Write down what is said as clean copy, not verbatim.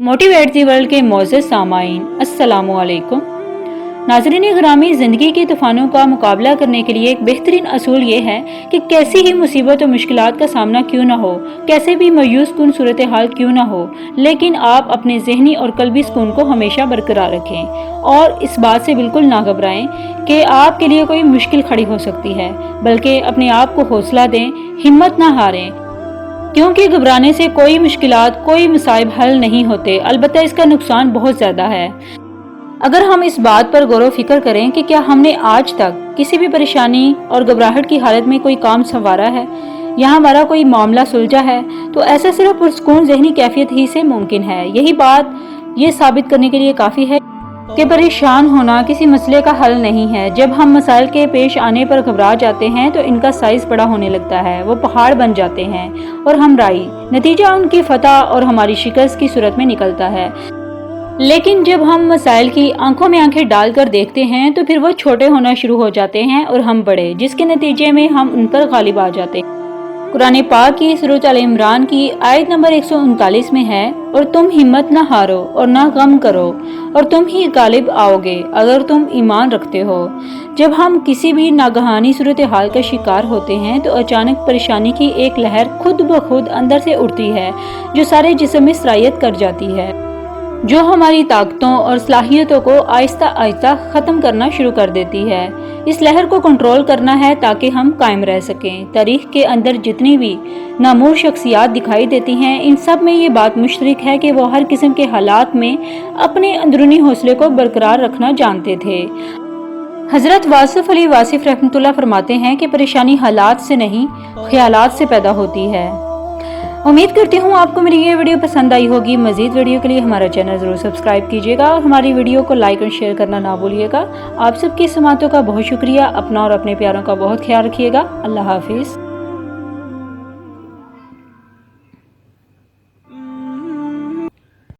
Motivate the world के मोअज़्ज़ज़ सामाईन अस्सलामु अलैकुम। नाज़रीन गिरामी, ज़िंदगी के तूफ़ानों का मुकाबला करने के लिए एक बेहतरीन असूल ये है कि कैसी ही मुसीबत और मुश्किलात का सामना क्यों ना हो, कैसे भी मायूस कुन सूरत हाल क्यों ना हो, लेकिन आप अपने ज़हनी और कल्बी सुकून को हमेशा बरकरार रखें और इस बात से बिल्कुल ना घबराएं कि आपके लिए कोई मुश्किल खड़ी हो सकती है, बल्कि अपने आप को हौसला दें, हिम्मत ना हारें, क्योंकि घबराने से कोई मुश्किलात, कोई मसाइब हल नहीं होते, अलबत्ता इसका नुकसान बहुत ज़्यादा है। अगर हम इस बात पर गौर व फिक्र करें कि क्या हमने आज तक किसी भी परेशानी और घबराहट की हालत में कोई काम संवारा है या हमारा कोई मामला सुलझा है, तो ऐसा सिर्फ पुरसुकून ज़हनी कैफियत ही से मुमकिन है। यही बात ये साबित करने के लिए काफ़ी है कि परेशान होना किसी मसले का हल नहीं है। जब हम मसाइल के पेश आने पर घबरा जाते हैं तो इनका साइज बड़ा होने लगता है, वो पहाड़ बन जाते हैं और हम राई, नतीजा उनकी फतह और हमारी शिकस्त की सूरत में निकलता है। लेकिन जब हम मसाइल की आंखों में आंखें डालकर देखते हैं तो फिर वो छोटे होना शुरू हो जाते हैं और हम बड़े, जिसके नतीजे में हम उन पर गालिब आ जाते हैं। कुरान पाक की सूरत अल इमरान की आयत नंबर 139 में है, और तुम हिम्मत न हारो और न गम करो और तुम ही गालिब आओगे अगर तुम ईमान रखते हो। जब हम किसी भी नागहानी सूरत हाल का शिकार होते हैं तो अचानक परेशानी की एक लहर खुद ब खुद अंदर से उठती है, जो सारे जिस्म में सरायत कर जाती है, जो हमारी ताकतों और सलाहियतों को आहिस्ता आहिस्ता ख़त्म करना शुरू कर देती है। इस लहर को कंट्रोल करना है ताकि हम कायम रह सकें। तारीख के अंदर जितनी भी नामूर शख्सियात दिखाई देती हैं, इन सब में ये बात मुश्तरक है कि वो हर किस्म के हालात में अपने अंदरूनी हौसले को बरकरार रखना जानते थे। हज़रत वासिफ अली वासिफ रहमतुल्लाह फरमाते हैं कि परेशानी हालात से नहीं, ख्यालात से पैदा होती है। उम्मीद करती हूँ आपको मेरी ये वीडियो पसंद आई होगी। मज़ीद वीडियो के लिए हमारा चैनल ज़रूर सब्सक्राइब कीजिएगा और हमारी वीडियो को लाइक और शेयर करना ना भूलिएगा। आप सबकी समातों का बहुत शुक्रिया। अपना और अपने प्यारों का बहुत ख्याल रखिएगा। अल्लाह हाफिज़।